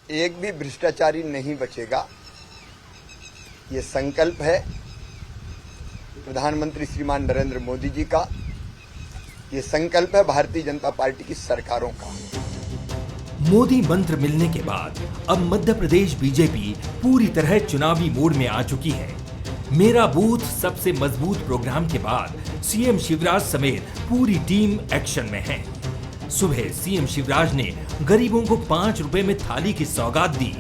एक भी भ्रष्टाचारी नहीं बचेगा, ये संकल्प है प्रधानमंत्री श्रीमान नरेंद्र मोदी जी का, ये संकल्प है भारतीय जनता पार्टी की सरकारों का। मोदी मंत्र मिलने के बाद अब मध्य प्रदेश बीजेपी पूरी तरह चुनावी मोड में आ चुकी है। मेरा बूथ सबसे मजबूत प्रोग्राम के बाद सीएम शिवराज समेत पूरी टीम एक्शन में है। सुबह सीएम शिवराज ने गरीबों को 5 रुपए में थाली की सौगात दी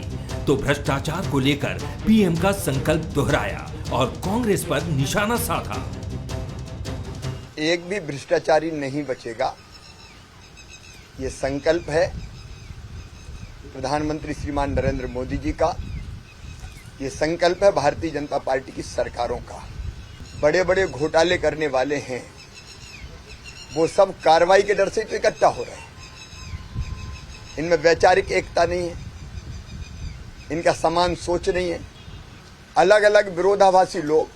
तो भ्रष्टाचार को लेकर पीएम का संकल्प दोहराया और कांग्रेस पर निशाना साधा। एक भी भ्रष्टाचारी नहीं बचेगा, ये संकल्प है प्रधानमंत्री श्रीमान नरेंद्र मोदी जी का, ये संकल्प है भारतीय जनता पार्टी की सरकारों का। बड़े बड़े घोटाले करने वाले हैं, वो सब कार्रवाई के डर से तो इकट्ठा हो रहे हैं। इनमें वैचारिक एकता नहीं है, इनका समान सोच नहीं है। अलग अलग विरोधाभासी लोग,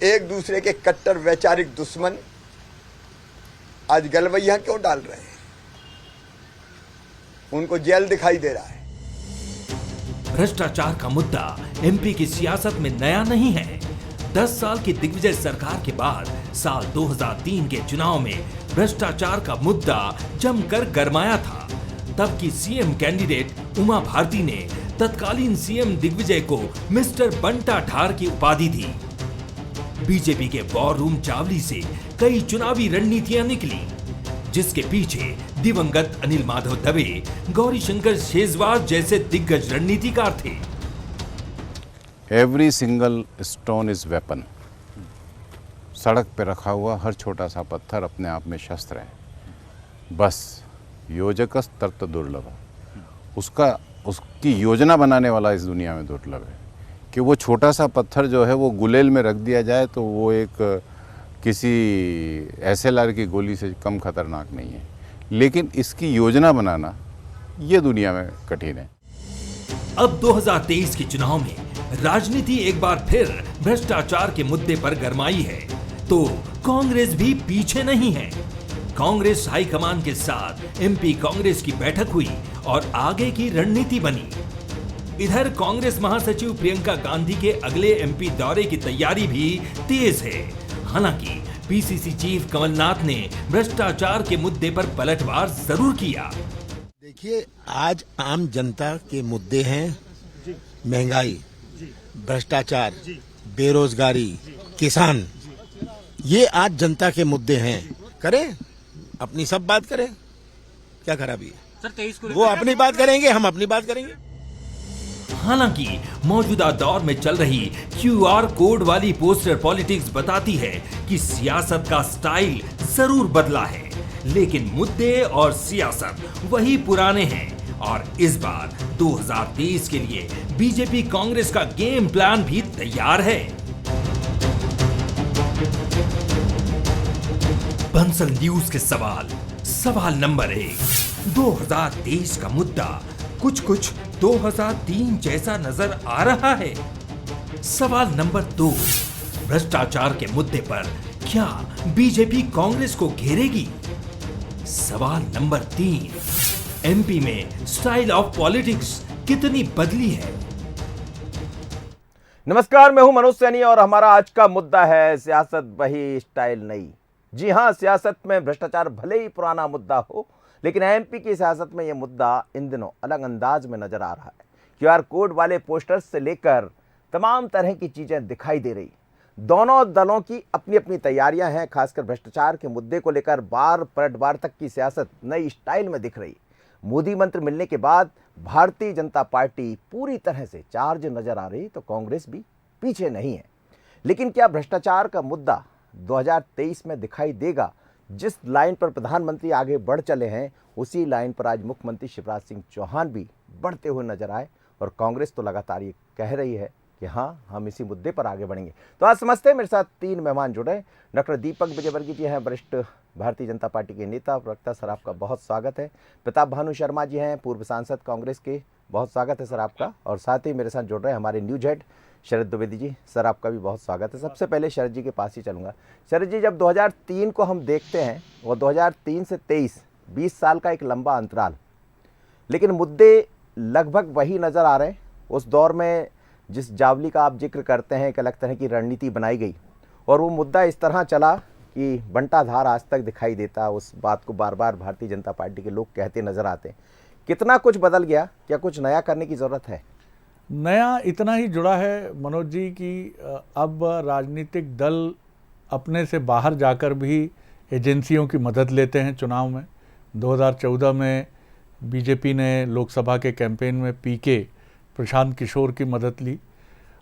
एक दूसरे के कट्टर वैचारिक दुश्मन आज गलवैया क्यों डाल रहे हैं? उनको जेल दिखाई दे रहा है। भ्रष्टाचार का मुद्दा एमपी की सियासत में नया नहीं है। 10 साल की दिग्विजय सरकार के बाद साल 2003 के चुनाव में भ्रष्टाचार का मुद्दा जमकर गरमाया था। तब की सीएम कैंडिडेट उमा भारती ने तत्कालीन सीएम दिग्विजय को मिस्टर बंटा ठार की उपाधि दी। बीजेपी के वॉर रूम चावली से कई चुनावी रणनीतियां निकली, जिसके पीछे दिवंगत अनिल माधव दवे, गौरीशंकर शेजवार जैसे दिग्गज रणनीतिकार थे। Every single stone is weapon. सड़क पे रखा हुआ हर छोटा सा पत्थर अपने आप में शस्त्र है। बस योजकस तर्त दुर्लभ। उसकी योजना बनाने वाला इस दुनिया में दुर्लभ है कि वो छोटा सा पत्थर जो है वो गुलेल में रख दिया जाए तो वो एक किसी एसएलआर की गोली से कम खतरनाक नहीं है, लेकिन इसकी योजना बनाना ये दुनिया में कठिन है। अब 2023 के चुनाव में राजनीति एक बार फिर भ्रष्टाचार के मुद्दे पर गरमाई है तो कांग्रेस भी पीछे नहीं है। कांग्रेस हाईकमान के साथ एमपी कांग्रेस की बैठक हुई और आगे की रणनीति बनी। इधर कांग्रेस महासचिव प्रियंका गांधी के अगले एमपी दौरे की तैयारी भी तेज है। हालांकि पीसीसी चीफ कमलनाथ ने भ्रष्टाचार के मुद्दे पर पलटवार जरूर किया। देखिए, आज आम जनता के मुद्दे हैं महंगाई, भ्रष्टाचार, बेरोजगारी, किसान। ये आज जनता के मुद्दे हैं। करें अपनी सब बात करें, क्या खराबी है सर? 23 को वो अपनी बात करेंगे, हम अपनी बात करेंगे। हालांकि मौजूदा दौर में चल रही क्यूआर कोड वाली पोस्टर पॉलिटिक्स बताती है कि सियासत का स्टाइल जरूर बदला है, लेकिन मुद्दे और सियासत वही पुराने हैं। और इस बार 2023 के लिए बीजेपी कांग्रेस का गेम प्लान भी तैयार है। बंसल न्यूज के सवाल नंबर 1। 2023 का मुद्दा कुछ 2003 जैसा नजर आ रहा है। सवाल नंबर 2। भ्रष्टाचार के मुद्दे पर क्या बीजेपी कांग्रेस को घेरेगी? सवाल नंबर 3। एमपी में स्टाइल ऑफ पॉलिटिक्स कितनी बदली है? नमस्कार, मैं हूं मनोज सैनी और हमारा आज का मुद्दा है सियासत वही स्टाइल नई। जी हां, सियासत में भ्रष्टाचार भले ही पुराना मुद्दा हो, लेकिन एमपी की सियासत में यह मुद्दा इन दिनों अलग अंदाज में नजर आ रहा है। क्यूआर कोड वाले पोस्टर्स से लेकर तमाम तरह की चीजें दिखाई दे रही। दोनों दलों की अपनी अपनी तैयारियां हैं। खासकर भ्रष्टाचार के मुद्दे को लेकर बार पलटवार तक की सियासत नई स्टाइल में दिख रही। मोदी मंत्र मिलने के बाद भारतीय जनता पार्टी पूरी तरह से चार्ज नजर आ रही तो कांग्रेस भी पीछे नहीं है। लेकिन क्या भ्रष्टाचार का मुद्दा 2023 में दिखाई देगा? जिस लाइन पर प्रधानमंत्री आगे बढ़ चले हैं उसी लाइन पर आज मुख्यमंत्री शिवराज सिंह चौहान भी बढ़ते हुए नजर आए और कांग्रेस तो लगातार ये कह रही है कि हाँ, हम इसी मुद्दे पर आगे बढ़ेंगे। तो आज समझते हैं, मेरे साथ 3 मेहमान जुड़े। डॉक्टर दीपक विजयवर्गीय जी हैं, वरिष्ठ भारतीय जनता पार्टी के नेता प्रवक्ता, सर आपका बहुत स्वागत है। प्रताप भानु शर्मा जी हैं, पूर्व सांसद कांग्रेस के, बहुत स्वागत है सर आपका। और साथ ही मेरे साथ जुड़ रहे हैं हमारे न्यूज हेड शरद द्विवेदी जी, सर आपका भी बहुत स्वागत है। सबसे पहले शरद जी के पास ही चलूंगा। शरद जी, जब 2003 को हम देखते हैं और 2003 से 23 20 साल का एक लंबा अंतराल, लेकिन मुद्दे लगभग वही नज़र आ रहे हैं। उस दौर में जिस जावली का आप जिक्र करते हैं, एक अलग तरह की रणनीति बनाई गई और वो मुद्दा इस तरह चला कि बंटाधार आज तक दिखाई देता। उस बात को बार बार भारतीय जनता पार्टी के लोग कहते नज़र आते हैं। कितना कुछ बदल गया, क्या कुछ नया करने की ज़रूरत है? नया इतना ही जुड़ा है मनोज जी कि अब राजनीतिक दल अपने से बाहर जाकर भी एजेंसियों की मदद लेते हैं चुनाव में। 2014 में बीजेपी ने लोकसभा के कैंपेन में पीके प्रशांत किशोर की मदद ली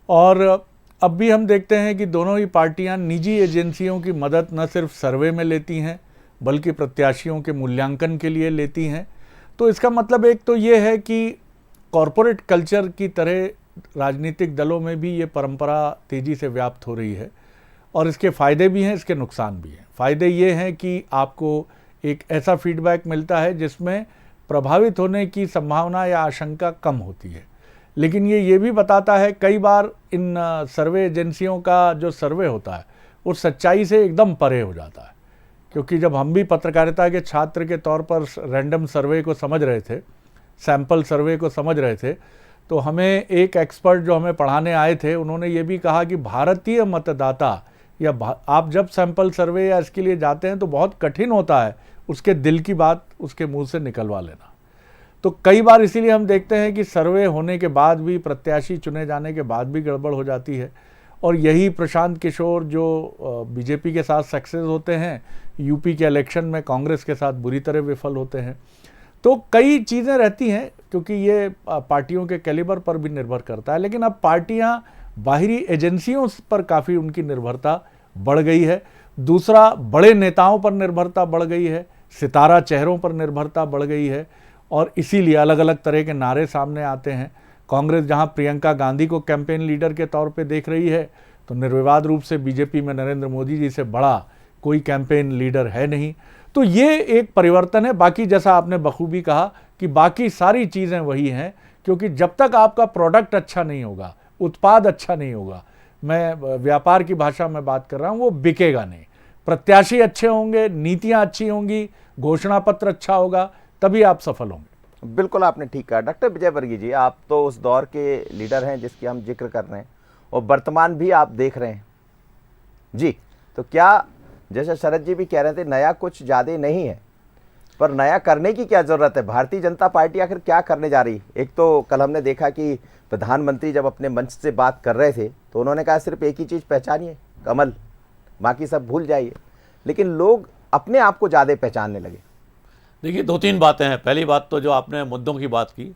और अब भी हम देखते हैं कि दोनों ही पार्टियां निजी एजेंसियों की मदद न सिर्फ सर्वे में लेती हैं बल्कि प्रत्याशियों के मूल्यांकन के लिए लेती हैं। तो इसका मतलब एक तो ये है कि कॉरपोरेट कल्चर की तरह राजनीतिक दलों में भी ये परंपरा तेज़ी से व्याप्त हो रही है और इसके फ़ायदे भी हैं, इसके नुकसान भी हैं। फ़ायदे ये हैं कि आपको एक ऐसा फीडबैक मिलता है जिसमें प्रभावित होने की संभावना या आशंका कम होती है, लेकिन ये भी बताता है कई बार इन सर्वे एजेंसियों का जो सर्वे होता है वो सच्चाई से एकदम परे हो जाता है। क्योंकि जब हम भी पत्रकारिता के छात्र के तौर पर रैंडम सर्वे को समझ रहे थे, सैंपल सर्वे को समझ रहे थे, तो हमें एक एक्सपर्ट जो हमें पढ़ाने आए थे उन्होंने ये भी कहा कि भारतीय मतदाता या आप जब सैंपल सर्वे या इसके लिए जाते हैं तो बहुत कठिन होता है उसके दिल की बात उसके मुंह से निकलवा लेना। तो कई बार इसीलिए हम देखते हैं कि सर्वे होने के बाद भी, प्रत्याशी चुने जाने के बाद भी गड़बड़ हो जाती है और यही प्रशांत किशोर जो बीजेपी के साथ सक्सेस होते हैं, यूपी के इलेक्शन में कांग्रेस के साथ बुरी तरह विफल होते हैं। तो कई चीज़ें रहती हैं क्योंकि ये पार्टियों के कैलिबर पर भी निर्भर करता है, लेकिन अब पार्टियां बाहरी एजेंसियों पर काफ़ी उनकी निर्भरता बढ़ गई है। दूसरा, बड़े नेताओं पर निर्भरता बढ़ गई है, सितारा चेहरों पर निर्भरता बढ़ गई है और इसीलिए अलग अलग तरह के नारे सामने आते हैं। कांग्रेस जहां प्रियंका गांधी को कैंपेन लीडर के तौर पे देख रही है तो निर्विवाद रूप से बीजेपी में नरेंद्र मोदी जी से बड़ा कोई कैंपेन लीडर है नहीं। तो ये एक परिवर्तन है। बाकी जैसा आपने बखूबी कहा कि बाकी सारी चीज़ें वही हैं, क्योंकि जब तक आपका प्रोडक्ट अच्छा नहीं होगा, उत्पाद अच्छा नहीं होगा, मैं व्यापार की भाषा में बात कर रहा हूँ, वो बिकेगा नहीं। प्रत्याशी अच्छे होंगे, नीतियाँ अच्छी होंगी, घोषणा पत्र अच्छा होगा, तभी आप सफल होंगे। बिल्कुल आपने ठीक कहा। डॉक्टर विजय वर्गीय जी, आप तो उस दौर के लीडर हैं जिसकी हम जिक्र कर रहे हैं और वर्तमान भी आप देख रहे हैं जी। तो क्या, जैसे शरद जी भी कह रहे थे, नया कुछ ज़्यादा नहीं है, पर नया करने की क्या ज़रूरत है? भारतीय जनता पार्टी आखिर क्या करने जा रही? एक तो कल हमने देखा कि प्रधानमंत्री जब अपने मंच से बात कर रहे थे तो उन्होंने कहा सिर्फ एक ही चीज़ पहचानिए, कमल, बाकी सब भूल जाइए। लेकिन लोग अपने आप को ज़्यादा पहचानने लगे। देखिए, दो तीन बातें हैं। पहली बात तो जो आपने मुद्दों की बात की,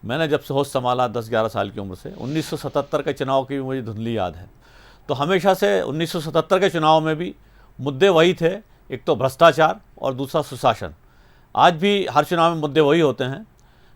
मैंने जब से होश संभाला 10-11 साल की उम्र से, 1977 के चुनाव की भी मुझे धुंधली याद है। तो हमेशा से 1977 के चुनाव में भी मुद्दे वही थे, एक तो भ्रष्टाचार और दूसरा सुशासन। आज भी हर चुनाव में मुद्दे वही होते हैं।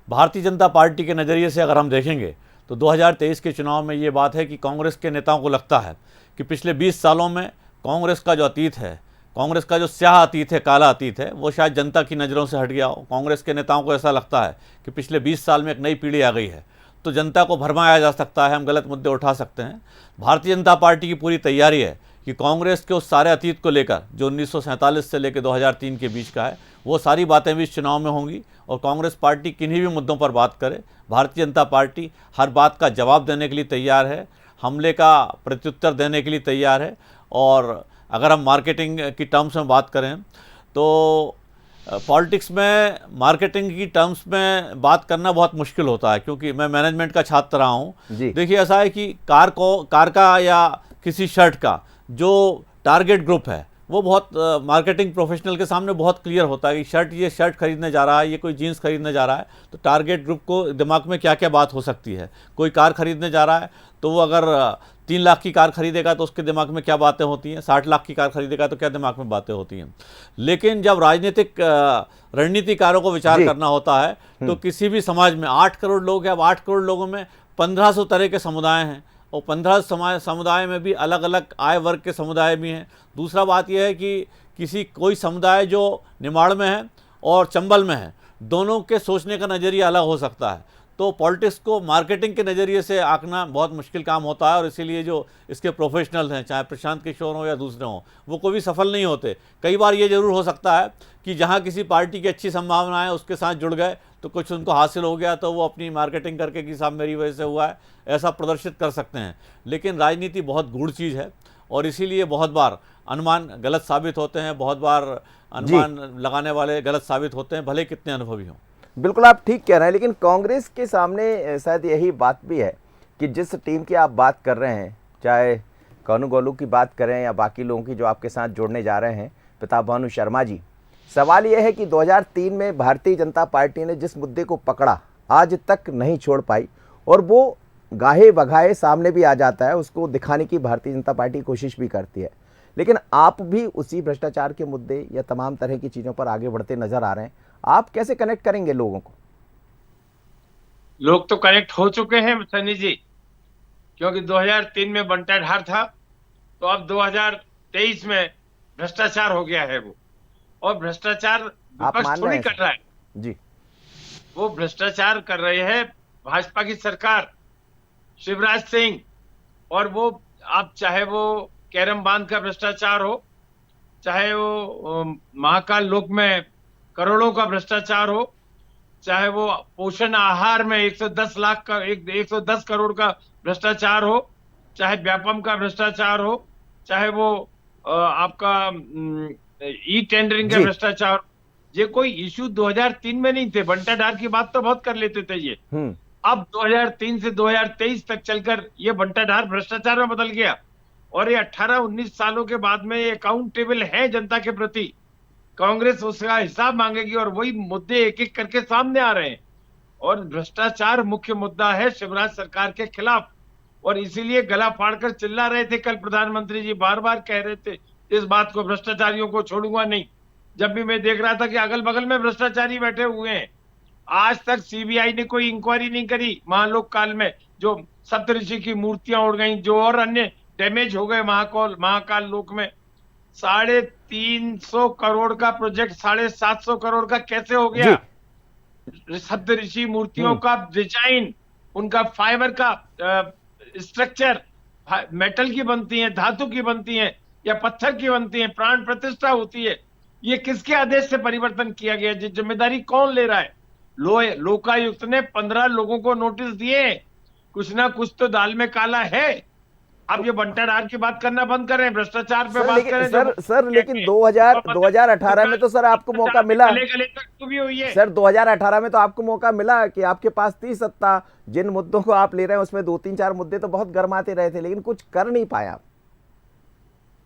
भारतीय जनता पार्टी के नज़रिए से अगर हम देखेंगे तो 2023 के चुनाव में ये बात है कि कांग्रेस के नेताओं को लगता है कि पिछले 20 सालों में कांग्रेस का जो अतीत है, कांग्रेस का जो स्याह अतीत है, काला अतीत है, वो शायद जनता की नज़रों से हट गया हो। कांग्रेस के नेताओं को ऐसा लगता है कि पिछले 20 साल में एक नई पीढ़ी आ गई है, तो जनता को भरमाया जा सकता है, हम गलत मुद्दे उठा सकते हैं। भारतीय जनता पार्टी की पूरी तैयारी है कि कांग्रेस के उस सारे अतीत को लेकर, जो 1947 से लेकर 2003 के बीच का है, वो सारी बातें भी इस चुनाव में होंगी और कांग्रेस पार्टी किन्हीं भी मुद्दों पर बात करे, भारतीय जनता पार्टी हर बात का जवाब देने के लिए तैयार है, हमले का प्रत्युत्तर देने के लिए तैयार है। और अगर हम मार्केटिंग की टर्म्स में बात करें तो पॉलिटिक्स में मार्केटिंग की टर्म्स में बात करना बहुत मुश्किल होता है, क्योंकि मैं मैनेजमेंट का छात्र रहा हूँ। देखिए, ऐसा है कि कार का या किसी शर्ट का जो टारगेट ग्रुप है वो बहुत मार्केटिंग प्रोफेशनल के सामने बहुत क्लियर होता है कि ये शर्ट खरीदने जा रहा है, ये कोई जीन्स खरीदने जा रहा है, तो टारगेट ग्रुप को दिमाग में क्या क्या बात हो सकती है। कोई कार खरीदने जा रहा है तो वो अगर 3 लाख की कार खरीदेगा तो उसके दिमाग में क्या बातें होती हैं, 60 लाख की कार खरीदेगा तो क्या दिमाग में बातें होती हैं। लेकिन जब राजनीतिक रणनीतिकारों को विचार करना होता है तो किसी भी समाज में 8 करोड़ लोग हैं, अब 8 करोड़ लोगों में 1500 तरह के समुदाय हैं और 15 समुदाय में भी अलग अलग आय वर्ग के समुदाय भी हैं। दूसरा बात यह है कि कोई समुदाय जो निमाड़ में है और चंबल में है, दोनों के सोचने का नज़रिया अलग हो सकता है। तो पॉलिटिक्स को मार्केटिंग के नज़रिए से आंकना बहुत मुश्किल काम होता है, और इसीलिए जो इसके प्रोफेशनल्स हैं, चाहे प्रशांत किशोर हो या दूसरे हों, वो कभी सफल नहीं होते। कई बार ये ज़रूर हो सकता है कि जहाँ किसी पार्टी की अच्छी संभावना है उसके साथ जुड़ गए तो कुछ उनको हासिल हो गया, तो वो अपनी मार्केटिंग करके कि साहब मेरी वजह से हुआ है, ऐसा प्रदर्शित कर सकते हैं। लेकिन राजनीति बहुत गूढ़ चीज़ है, और इसीलिए बहुत बार अनुमान गलत साबित होते हैं, बहुत बार अनुमान लगाने वाले गलत साबित होते हैं, भले कितने अनुभवी हों। बिल्कुल आप ठीक कह रहे हैं, लेकिन कांग्रेस के सामने शायद यही बात भी है कि जिस टीम की आप बात कर रहे हैं, चाहे कानू गोलू की बात करें या बाकी लोगों की जो आपके साथ जुड़ने जा रहे हैं, प्रताप भानु शर्मा जी, सवाल यह है कि 2003 में भारतीय जनता पार्टी ने जिस मुद्दे को पकड़ा आज तक नहीं छोड़ पाई, और वो गाहे बगाहे सामने भी आ जाता है, उसको दिखाने की भारतीय जनता पार्टी कोशिश भी करती है। लेकिन आप भी उसी भ्रष्टाचार के मुद्दे या तमाम तरह की चीज़ों पर आगे बढ़ते नजर आ रहे हैं। आप कैसे कनेक्ट करेंगे लोगों को? लोग तो कनेक्ट हो चुके हैं सनी जी, क्योंकि 2003 में बंटा ढार था, तो अब 2023 में भ्रष्टाचार हो गया है वो, और भ्रष्टाचार विपक्ष थोड़ी कर रहा है जी, वो भ्रष्टाचार कर रहे हैं भाजपा की सरकार, शिवराज सिंह। और वो आप चाहे वो कैरम बांध का भ्रष्टाचार हो, चाहे वो महाकाल लोक में करोड़ों का भ्रष्टाचार हो, चाहे वो पोषण आहार में 110 लाख का 110 करोड़ का भ्रष्टाचार हो, चाहे व्यापम का भ्रष्टाचार हो, चाहे वो आपका ई टेंडरिंग का भ्रष्टाचार। ये कोई इशू 2003 में नहीं थे, बंटा ढार की बात तो बहुत कर लेते थे ये। अब 2003 से 2023 तक चलकर ये बंटा ढार भ्रष्टाचार में बदल गया, और ये 18-19 सालों के बाद में ये अकाउंटेबल है जनता के प्रति। कांग्रेस उसका हिसाब मांगेगी, और वही मुद्दे एक एक करके सामने आ रहे हैं, और भ्रष्टाचार मुख्य मुद्दा है शिवराज सरकार के खिलाफ। और इसीलिए गला फाड़कर चिल्ला रहे थे कल प्रधानमंत्री जी, बार बार कह रहे थे इस बात को, भ्रष्टाचारियों को छोड़ूंगा नहीं। जब भी मैं देख रहा था कि अगल बगल में भ्रष्टाचारी बैठे हुए हैं, आज तक सीबीआई ने कोई इंक्वायरी नहीं करी। महालोक काल में जो सप्तऋषि की मूर्तियां उड़ गई, जो और अन्य डैमेज हो गए महाकाल लोक में, 350 करोड़ का प्रोजेक्ट 750 करोड़ का कैसे हो गया? सप्तऋषि मूर्तियों का डिजाइन, उनका फाइबर का स्ट्रक्चर मेटल की बनती है, धातु की बनती है या पत्थर की बनती है, प्राण प्रतिष्ठा होती है, ये किसके आदेश से परिवर्तन किया गया? जिम्मेदारी कौन ले रहा है? लोकायुक्त ने 15 लोगों को नोटिस दिए, कुछ ना कुछ तो दाल में काला है। अब ये बंटा ढार की बात करना बंद करें, भ्रष्टाचार पे बात करें। सर लेकिन 2018 में तो सर आपको मौका मिला, सर 2018 में तो आपको मौका मिला कि आपके पास थी सत्ता, जिन मुद्दों को आप ले रहे हैं उसमें 2-3-4 मुद्दे तो बहुत गर्माते रहे थे, लेकिन कुछ कर नहीं पाया।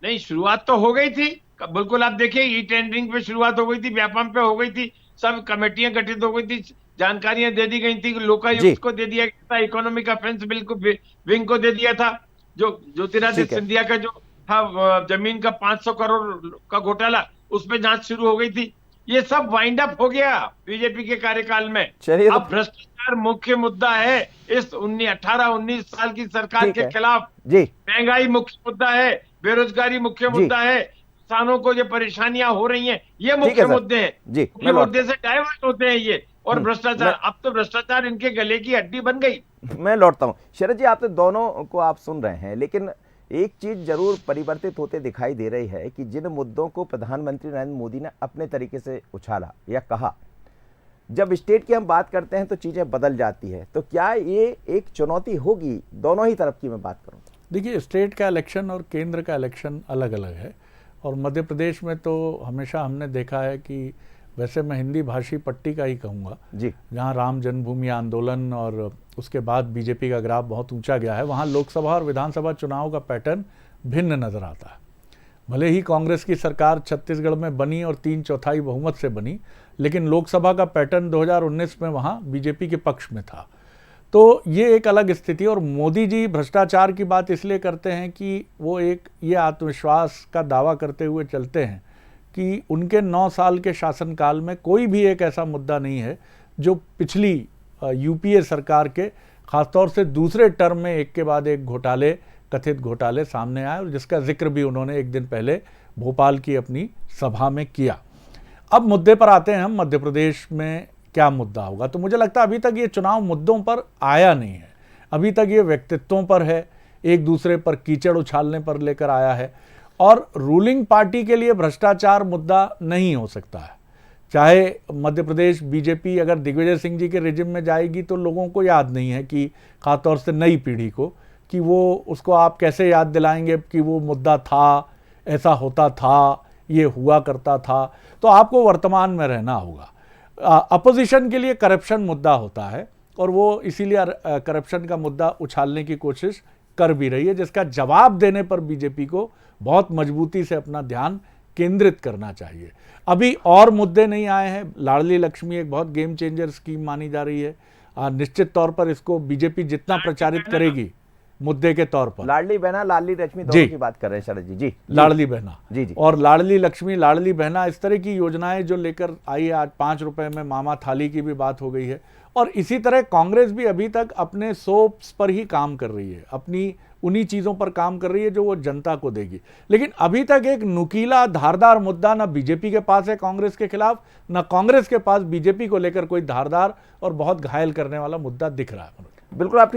नहीं, शुरुआत तो हो गई थी, बिल्कुल। आप देखिए, ई टेंडरिंग पे शुरुआत हो गई थी, व्यापम पे हो गई थी, सब कमेटियां गठित हो गई थी, जानकारियां दे दी गई थी, लोकायुक्त को दे दिया गया था, इकोनॉमिक अफेंस बिल को विंग को दे दिया था, जो ज्योतिरादित्य सिंधिया का जो था जमीन का 500 करोड़ का घोटाला, उस पर जांच शुरू हो गई थी। ये सब वाइंड अप हो गया बीजेपी के कार्यकाल में। अब भ्रष्टाचार मुख्य मुद्दा है इस 18-19 साल की सरकार के खिलाफ। महंगाई मुख्य मुद्दा है, बेरोजगारी मुख्य मुद्दा है, किसानों को जो परेशानियां हो रही हैं, ये मुख्य मुद्दे हैं। ये मुद्दे से डाइवर्ट होते हैं ये, और भ्रष्टाचार, अब तो भ्रष्टाचार इनके गले की हड्डी बन गई। मैं लौटता हूं शरद जी, आप तो दोनों को आप सुन रहे हैं, लेकिन एक चीज जरूर परिवर्तित होते दिखाई दे रही है कि जिन मुद्दों को प्रधानमंत्री नरेंद्र मोदी ने अपने तरीके से उछाला या कहा, जब स्टेट की हम बात करते हैं तो चीजें बदल जाती है। तो क्या ये एक चुनौती होगी दोनों ही तरफ की मैं बात करूं? देखिए, स्टेट का इलेक्शन और केंद्र का इलेक्शन अलग अलग है, और मध्य प्रदेश में तो हमेशा हमने देखा है कि, वैसे मैं हिंदी भाषी पट्टी का ही कहूँगा जी, जहाँ राम जन्मभूमि आंदोलन और उसके बाद बीजेपी का ग्राफ बहुत ऊंचा गया है, वहाँ लोकसभा और विधानसभा चुनाव का पैटर्न भिन्न नजर आता है। भले ही कांग्रेस की सरकार छत्तीसगढ़ में बनी और 3/4 बहुमत से बनी, लेकिन लोकसभा का पैटर्न 2019 में वहाँ बीजेपी के पक्ष में था। तो ये एक अलग स्थिति। और मोदी जी भ्रष्टाचार की बात इसलिए करते हैं कि वो एक ये आत्मविश्वास का दावा करते हुए चलते हैं कि उनके 9 साल के शासनकाल में कोई भी एक ऐसा मुद्दा नहीं है जो पिछली यूपीए सरकार के, खासतौर से दूसरे टर्म में एक के बाद एक घोटाले, कथित घोटाले सामने आए, और जिसका जिक्र भी उन्होंने एक दिन पहले भोपाल की अपनी सभा में किया। अब मुद्दे पर आते हैं हम, मध्य प्रदेश में क्या मुद्दा होगा। तो मुझे लगता है अभी तक ये चुनाव मुद्दों पर आया नहीं है, अभी तक ये व्यक्तित्वों पर है, एक दूसरे पर कीचड़ उछालने पर लेकर आया है। और रूलिंग पार्टी के लिए भ्रष्टाचार मुद्दा नहीं हो सकता है। चाहे मध्य प्रदेश बीजेपी अगर दिग्विजय सिंह जी के रिजिम में जाएगी तो लोगों को याद नहीं है, कि खासतौर से नई पीढ़ी को, कि वो उसको आप कैसे याद दिलाएंगे कि वो मुद्दा था, ऐसा होता था, ये हुआ करता था। तो आपको वर्तमान में रहना होगा। अपोजिशन के लिए करप्शन मुद्दा होता है और वो इसीलिए करप्शन का मुद्दा उछालने की कोशिश कर भी रही है, जिसका जवाब देने पर बीजेपी को बहुत मजबूती से अपना ध्यान केंद्रित करना चाहिए। अभी और मुद्दे नहीं आए हैं। लाडली लक्ष्मी एक बहुत गेम चेंजर स्कीम मानी जा रही है। निश्चित तौर पर इसको बीजेपी जितना प्रचारित करेगी मुद्दे के तौर पर, लाडली बहना लाडली लक्ष्मी दोनों की बात कर रहे हैं शरद जी। जी लाडली बहना जी और लाडली लक्ष्मी, लाडली बहना, इस तरह की योजनाएं जो लेकर आई है। आज 5 रुपए में मामा थाली की भी बात हो गई है। और इसी तरह कांग्रेस भी अभी तक अपने सोप्स पर ही काम कर रही है, अपनी उन्हीं चीज़ों पर काम कर रही है जो वो जनता को देगी। लेकिन अभी तक एक नुकीला धारदार मुद्दा ना बीजेपी के पास है कांग्रेस के खिलाफ, ना कांग्रेस के पास बीजेपी को लेकर कोई धारदार और बहुत घायल करने वाला मुद्दा दिख रहा है। बिल्कुल। आप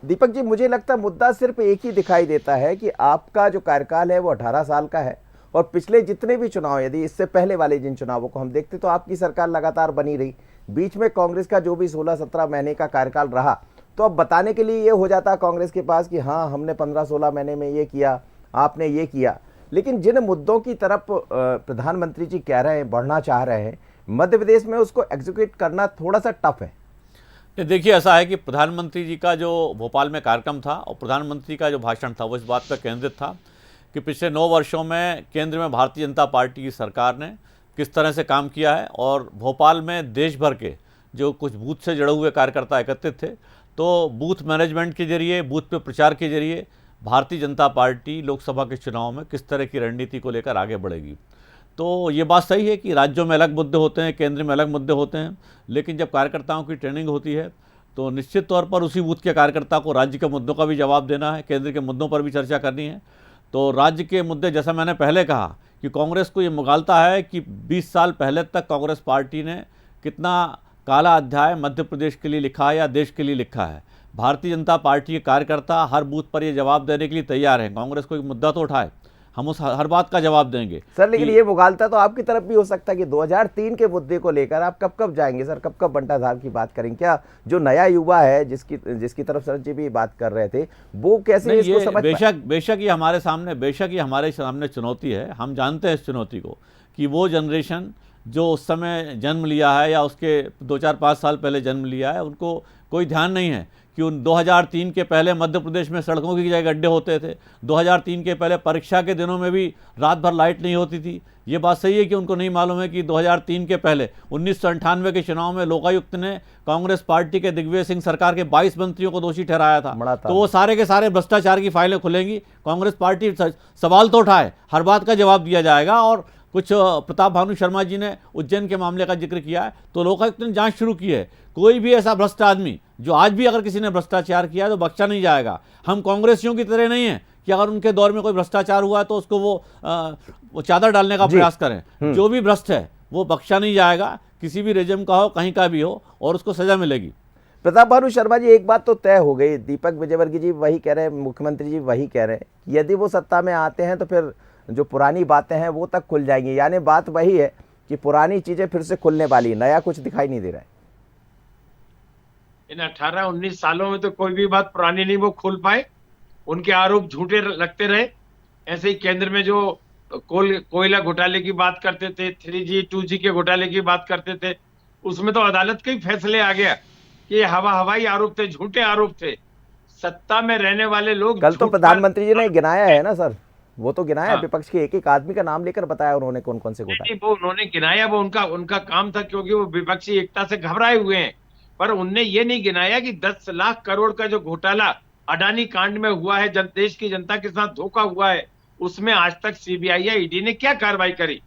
दीपक जी, मुझे लगता है मुद्दा सिर्फ एक ही दिखाई देता है कि आपका जो कार्यकाल है वो 18 साल का है और पिछले जितने भी चुनाव, यदि इससे पहले वाले जिन चुनावों को हम देखते तो आपकी सरकार लगातार बनी रही। बीच में कांग्रेस का जो भी 16-17 महीने का कार्यकाल रहा, तो अब बताने के लिए ये हो जाता कांग्रेस के पास कि हाँ हमने 15-16 महीने में ये किया, आपने ये किया। लेकिन जिन मुद्दों की तरफ प्रधानमंत्री जी कह रहे हैं, बढ़ना चाह रहे हैं, मध्य प्रदेश में उसको एग्जीक्यूट करना थोड़ा सा टफ है। देखिए, ऐसा है कि प्रधानमंत्री जी का जो भोपाल में कार्यक्रम था और प्रधानमंत्री का जो भाषण था वो इस बात पर केंद्रित था कि पिछले 9 वर्षों में केंद्र में भारतीय जनता पार्टी की सरकार ने किस तरह से काम किया है। और भोपाल में देश भर के जो कुछ बूथ से जुड़े हुए कार्यकर्ता एकत्रित थे, तो बूथ मैनेजमेंट के जरिए, बूथ पे प्रचार के जरिए भारतीय जनता पार्टी लोकसभा के चुनाव में किस तरह की रणनीति को लेकर आगे बढ़ेगी। तो ये बात सही है कि राज्यों में अलग मुद्दे होते हैं, केंद्र में अलग मुद्दे होते हैं, लेकिन जब कार्यकर्ताओं की ट्रेनिंग होती है तो निश्चित तौर पर उसी बूथ के कार्यकर्ता को राज्य के मुद्दों का भी जवाब देना है, केंद्र के मुद्दों पर भी चर्चा करनी है। तो राज्य के मुद्दे, जैसा मैंने पहले कहा कि कांग्रेस को ये मुगालता है कि 20 साल पहले तक कांग्रेस पार्टी ने कितना काला अध्याय मध्य प्रदेश के लिए लिखा है या देश के लिए लिखा है। भारतीय जनता पार्टी के कार्यकर्ता हर बूथ पर ये जवाब देने के लिए तैयार हैं। कांग्रेस कोई मुद्दा तो उठाए, हम उस हर बात का जवाब देंगे। सर, लेकिन ये मुगालता तो आपकी तरफ भी हो सकता है कि 2003 के मुद्दे को लेकर आप कब कब जाएंगे सर, कब कब बंटाधार की बात करेंगे? क्या जो नया युवा है जिसकी तरफ सर जी भी बात कर रहे थे, वो कैसे इसको समझ पाए? बेशक ये हमारे सामने चुनौती है। हम जानते हैं इस चुनौती को कि वो जनरेशन जो उस समय जन्म लिया है या उसके 2-4-5 साल पहले जन्म लिया है, उनको कोई ध्यान नहीं है कि उन 2003 के पहले मध्य प्रदेश में सड़कों की जगह गड्ढे होते थे। 2003 के पहले परीक्षा के दिनों में भी रात भर लाइट नहीं होती थी। ये बात सही है कि उनको नहीं मालूम है कि 2003 के पहले 1998 के चुनाव में लोकायुक्त ने कांग्रेस पार्टी के दिग्विजय सिंह सरकार के 22 मंत्रियों को दोषी ठहराया था। तो वो सारे के सारे भ्रष्टाचार की फाइलें खुलेंगी। कांग्रेस पार्टी सवाल तो उठाए, हर बात का जवाब दिया जाएगा। और कुछ प्रताप भानु शर्मा जी ने उज्जैन के मामले का जिक्र किया है, तो लोकायुक्त ने जांच शुरू की है। कोई भी ऐसा भ्रष्ट आदमी जो आज भी अगर किसी ने भ्रष्टाचार किया है तो बख्शा नहीं जाएगा। हम कांग्रेसियों की तरह नहीं है कि अगर उनके दौर में कोई भ्रष्टाचार हुआ है तो उसको वो चादर डालने का प्रयास करें। जो भी भ्रष्ट है वो बख्शा नहीं जाएगा, किसी भी रेजिम का हो, कहीं का भी हो, और उसको सजा मिलेगी। प्रताप भानु शर्मा जी, एक बात तो तय हो गई, दीपक विजयवर्गीय जी वही कह रहे हैं, मुख्यमंत्री जी वही कह रहे हैं, यदि वो सत्ता में आते हैं तो फिर जो पुरानी बातें हैं वो तक खुल जाएंगी। यानी बात वही है कि पुरानी चीजें फिर से खुलने वाली, नया कुछ दिखाई नहीं दे रहा है। इन 18-19 सालों में तो कोई भी बात पुरानी नहीं वो खुल पाए। उनके आरोप झूठे लगते रहे। ऐसे ही केंद्र में जो कोयला घोटाले की बात करते थे, 3G 2G के घोटाले की बात करते थे, उसमें तो अदालत के ही फैसले आ गया कि ये हवाई आरोप थे, झूठे आरोप थे। सत्ता में रहने वाले लोग, कल तो प्रधानमंत्री जी ने गिनाया है ना सर, वो तो गिनाया, विपक्ष के एक एक आदमी का नाम लेकर बताया उन्होंने कौन कौन से घोटाले। वो उन्होंने गिनाया, वो उनका काम था, क्योंकि वो विपक्षी एकता से घबराए हुए हैं। पर उनने ये नहीं गिनाया कि 10 लाख करोड़ का जो घोटाला अडानी कांड में हुआ है, देश की जनता के साथ धोखा हुआ है, उसमें आज तक सीबीआई या ईडी ने क्या कार्रवाई करी।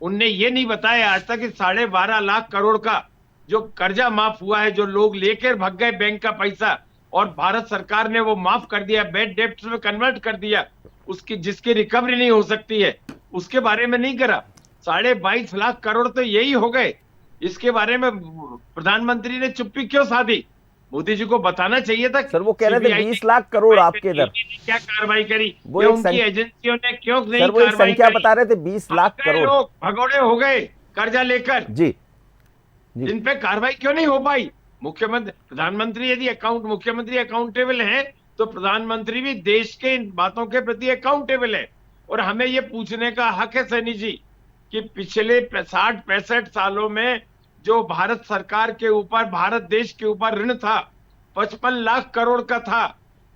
उनने ये नहीं बताया आज तक कि 12.5 लाख करोड़ का जो कर्जा माफ हुआ है, जो लोग लेकर भग गए बैंक का पैसा और भारत सरकार ने वो माफ कर दिया, बैड डेब्ट्स में कन्वर्ट कर दिया, उसकी जिसकी रिकवरी नहीं हो सकती है, उसके बारे में नहीं करा। 22.5 लाख करोड़ तो यही हो गए। इसके बारे में प्रधानमंत्री ने चुप्पी क्यों साधी? मोदी जी को बताना चाहिए था। सर वो कह रहे थे CBI 20 लाख करोड़ आपके इधर, क्या कार्रवाई करी, वो ये एक उनकी एजेंसियों ने क्यों नहीं सर वो एक कार्रवाई संख्या करी? बता रहे थे 20 लाख गए करोड़। लोग भगोड़े हो गए कर्जा लेकर, जी जी इन पे कार्रवाई क्यों नहीं हो पाई? मुख्यमंत्री प्रधानमंत्री यदि मुख्यमंत्री अकाउंटेबल है तो प्रधानमंत्री भी देश के इन बातों के प्रति अकाउंटेबल है। और हमें ये पूछने का हक है सैनी जी कि पिछले 60-65 सालों में जो भारत सरकार के ऊपर, भारत देश के ऊपर ऋण था 55 लाख करोड़ का था,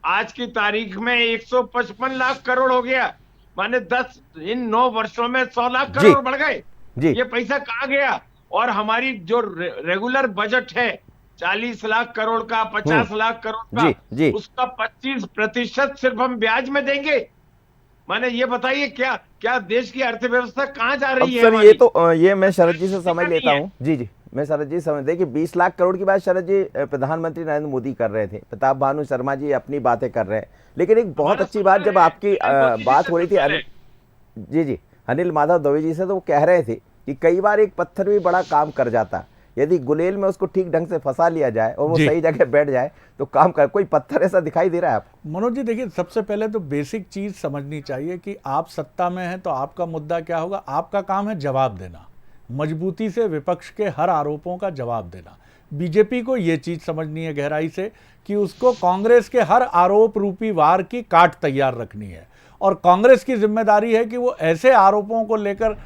आज की तारीख में 155 लाख करोड़ हो गया। माने 10 इन 9 वर्षों में 100 लाख जी। करोड़ बढ़ गए। जी ये पैसा कहाँ गया? और हमारी जो रेगुलर बजट है 40 लाख करोड़ का, 50 लाख करोड़ जी, का, जी। उसका 25% सिर्फ हम ब्याज में देंगे। माने ये बताइए क्या क्या देश की अर्थव्यवस्था कहाँ जा अब रही है सर हमारी? ये तो ये मैं शरद जी से समझ नहीं लेता है। हूँ। जी जी मैं शरद जी समझ, देखिए 20 लाख करोड़ की बात शरद जी प्रधानमंत्री नरेंद्र मोदी कर रहे थे, प्रताप भानु शर्मा जी अपनी बातें कर रहे हैं, लेकिन एक बहुत हमारा अच्छी बात सवाल जब है, आपकी मोदी जी बात से हो रही थी सवाल है। जी जी अनिल माधव दवे जी से, तो वो कह रहे थे कि कई बार एक पत्थर भी बड़ा काम कर जाता, यदि गुलेल में उसको ठीक ढंग से फंसा लिया जाए और वो जी। सही जगह बैठ जाए तो काम कर। कोई पत्थर ऐसा दिखाई दे रहा है आपको? मनोज जी देखिए, सबसे पहले तो बेसिक चीज समझनी चाहिए कि आप सत्ता में हैं तो आपका मुद्दा क्या होगा। आपका काम है जवाब देना, मजबूती से विपक्ष के हर आरोपों का जवाब देना। बीजेपी को ये चीज समझनी है गहराई से कि उसको कांग्रेस के हर आरोप रूपी वार की काट तैयार रखनी है, और कांग्रेस की जिम्मेदारी है कि वो ऐसे आरोपों को लेकर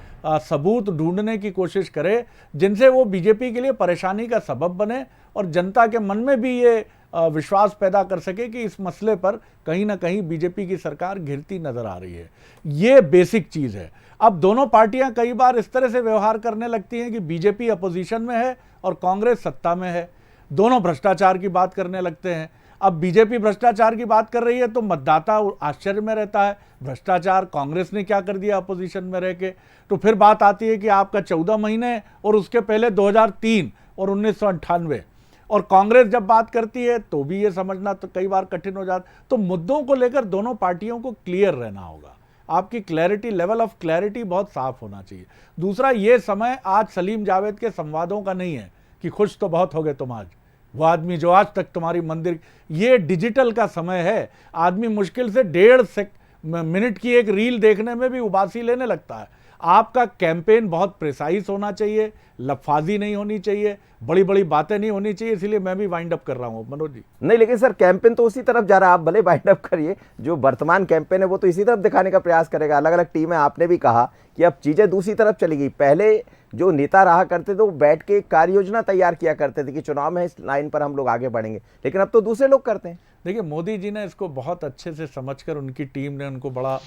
सबूत ढूंढने की कोशिश करे जिनसे वो बीजेपी के लिए परेशानी का सबब बने और जनता के मन में भी ये विश्वास पैदा कर सके कि इस मसले पर कहीं ना कहीं बीजेपी की सरकार घिरती नजर आ रही है। ये बेसिक चीज है। अब दोनों पार्टियां कई बार इस तरह से व्यवहार करने लगती हैं कि बीजेपी अपोजिशन में है और कांग्रेस सत्ता में है, दोनों भ्रष्टाचार की बात करने लगते हैं। अब बीजेपी भ्रष्टाचार की बात कर रही है तो मतदाता आश्चर्य में रहता है, भ्रष्टाचार कांग्रेस ने क्या कर दिया अपोजिशन में रह के। तो फिर बात आती है कि आपका 14 महीने और उसके पहले 2003 और 1998, और कांग्रेस जब बात करती है तो भी ये समझना तो कई बार कठिन हो जाता। तो मुद्दों को लेकर दोनों पार्टियों को क्लियर रहना होगा, आपकी क्लैरिटी, लेवल ऑफ क्लैरिटी बहुत साफ होना चाहिए। दूसरा, ये समय आज सलीम जावेद के संवादों का नहीं है कि खुश तो बहुत हो गए तुम आज, वो आदमी जो आज तक तुम्हारी मंदिर, ये डिजिटल का समय है। आदमी मुश्किल से 1.5 मिनट की एक रील देखने में भी उबासी लेने लगता है। आपका कैंपेन बहुत प्रिसाइज होना चाहिए, लफाजी नहीं होनी चाहिए, बड़ी बड़ी बातें नहीं होनी चाहिए। इसलिए मैं भी वाइंड अप कर रहा हूँ मनोज जी। नहीं, लेकिन सर कैंपेन तो उसी तरफ जा रहा है, आप भले वाइंड अप करिए, जो वर्तमान कैंपेन है वो तो इसी तरफ दिखाने का प्रयास करेगा। अलग अलग टीमें, आपने भी कहा कि अब चीजें दूसरी तरफ चली गई। पहले जो नेता रहा करते थे वो बैठ के कार्य योजना तैयार किया करते थे कि चुनाव में इस लाइन पर हम लोग आगे बढ़ेंगे, लेकिन अब तो दूसरे लोग करते हैं। देखिए, मोदी जी ने इसको बहुत अच्छे से समझकर, उनकी टीम ने उनको बड़ा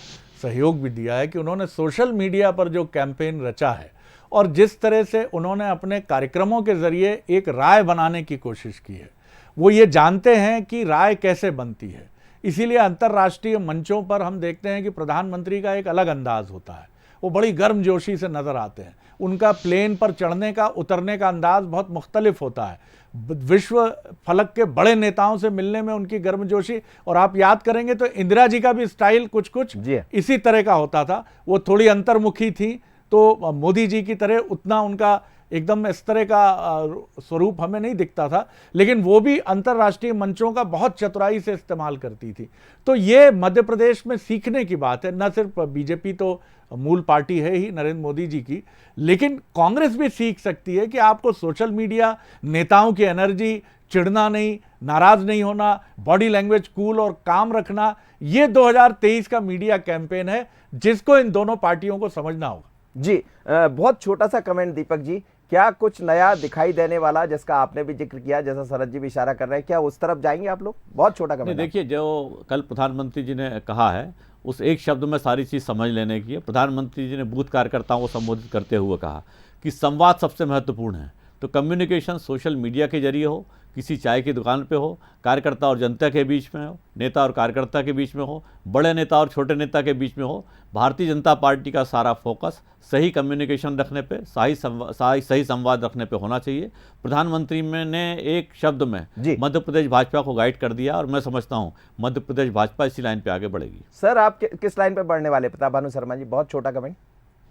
सहयोग भी दिया है कि उन्होंने सोशल मीडिया पर जो कैंपेन रचा है और जिस तरह से उन्होंने अपने कार्यक्रमों के जरिए एक राय बनाने की कोशिश की है, वो ये जानते हैं कि राय कैसे बनती है। इसीलिए अंतर्राष्ट्रीय मंचों पर हम देखते हैं कि प्रधानमंत्री का एक अलग अंदाज होता है, वो बड़ी गर्मजोशी से नजर आते हैं। उनका प्लेन पर चढ़ने का, उतरने का अंदाज बहुत मुख्तलिफ होता है। विश्व फलक के बड़े नेताओं से मिलने में उनकी गर्मजोशी, और आप याद करेंगे तो इंदिरा जी का भी स्टाइल कुछ कुछ इसी तरह का होता था। वो थोड़ी अंतर्मुखी थी, तो मोदी जी की तरह उतना उनका एकदम इस तरह का स्वरूप हमें नहीं दिखता था, लेकिन वो भी अंतर्राष्ट्रीय मंचों का बहुत चतुराई से इस्तेमाल करती थी। तो ये मध्य प्रदेश में सीखने की बात है। न सिर्फ बीजेपी तो मूल पार्टी है ही नरेंद्र मोदी जी की, लेकिन कांग्रेस भी सीख सकती है कि आपको सोशल मीडिया, नेताओं की एनर्जी, चिढ़ना नहीं, नाराज नहीं होना, बॉडी लैंग्वेज कूल और काम रखना, ये 2023 का मीडिया कैंपेन है जिसको इन दोनों पार्टियों को समझना होगा। जी, बहुत छोटा सा कमेंट दीपक जी, क्या कुछ नया दिखाई देने वाला, जिसका आपने भी जिक्र किया, जैसा शरद जी भी इशारा कर रहे हैं, क्या उस तरफ जाएंगे आप लोग? बहुत छोटा कमेंट। देखिए, जो कल प्रधानमंत्री जी ने कहा है उस एक शब्द में सारी चीज़ समझ लेने की है। प्रधानमंत्री जी ने बूथ कार्यकर्ताओं को संबोधित करते हुए कहा कि संवाद सबसे महत्वपूर्ण है। तो कम्युनिकेशन सोशल मीडिया के जरिए हो, किसी चाय की दुकान पे हो, कार्यकर्ता और जनता के बीच में हो, नेता और कार्यकर्ता के बीच में हो, बड़े नेता और छोटे नेता के बीच में हो, भारतीय जनता पार्टी का सारा फोकस सही कम्युनिकेशन रखने पे, सही संवाद रखने पे होना चाहिए। प्रधानमंत्री ने एक शब्द में मध्य प्रदेश भाजपा को गाइड कर दिया, और मैं समझता हूँ मध्य प्रदेश भाजपा इसी लाइन पे आगे बढ़ेगी। सर, आप किस लाइन पे बढ़ने वाले? प्रताप भानु शर्मा जी, बहुत छोटा कमेंट।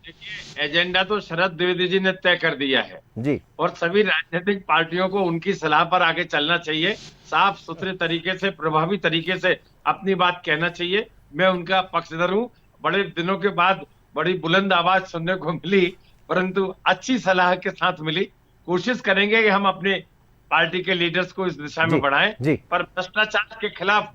देखिए, एजेंडा तो शरद द्विवेदी जी ने तय कर दिया है जी और सभी राजनीतिक पार्टियों को उनकी सलाह पर आगे चलना चाहिए। साफ सुथरे तरीके से, प्रभावी तरीके से अपनी बात कहना चाहिए। मैं उनका पक्षधर हूँ। बड़े दिनों के बाद बड़ी बुलंद आवाज सुनने को मिली, परंतु अच्छी सलाह के साथ मिली। कोशिश करेंगे कि हम अपने पार्टी के लीडर्स को इस दिशा जी, में बढ़ाएं। जी। पर भ्रष्टाचार के खिलाफ,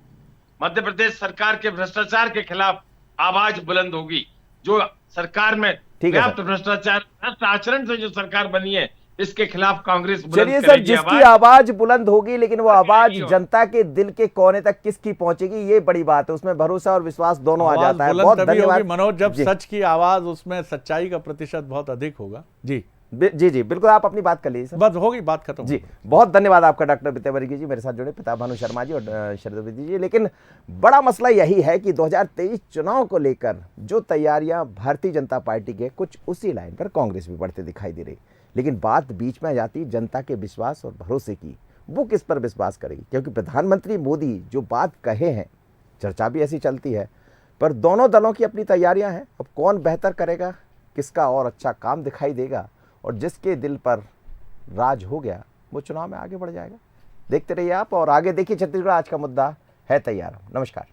मध्य प्रदेश सरकार के भ्रष्टाचार के खिलाफ आवाज बुलंद होगी। जो सरकार में ठीक है व्याप्त भ्रष्टाचार, भ्रष्ट आचरण से जो सरकार बनी है, इसके खिलाफ कांग्रेस बुलंद चलिए सर, करेगी जिसकी आवाज बुलंद होगी, लेकिन वो आवाज करेगी। जनता के दिल के कोने तक किसकी पहुंचेगी, ये बड़ी बात है। उसमें भरोसा और विश्वास दोनों आ आवाज जाता है। बुलंद बहुत तभी होगी धन्यवाद मनोज जब जी। सच की आवाज, उसमें सच्चाई का प्रतिशत बहुत अधिक होगा। जी जी जी, बिल्कुल, आप अपनी बात कर लीजिए सर। बस होगी, बात खत्म जी, बहुत धन्यवाद आपका डॉक्टर विद्यावर्गीय जी, मेरे साथ जुड़े, पिता भानु शर्मा जी और शरद द्विवेदी जी। लेकिन बड़ा मसला यही है कि 2023 चुनाव को लेकर जो तैयारियां भारतीय जनता पार्टी के, कुछ उसी लाइन पर कांग्रेस भी बढ़ते दिखाई दे रही। लेकिन बात बीच में आ जाती जनता के विश्वास और भरोसे की। वो किस पर विश्वास करेगी, क्योंकि प्रधानमंत्री मोदी जो बात कहे हैं, चर्चा भी ऐसी चलती है, पर दोनों दलों की अपनी तैयारियां हैं। अब कौन बेहतर करेगा, किसका और अच्छा काम दिखाई देगा, और जिसके दिल पर राज हो गया वो चुनाव में आगे बढ़ जाएगा। देखते रहिए आप, और आगे देखिए छत्तीसगढ़ आज का मुद्दा है तैयार। नमस्कार।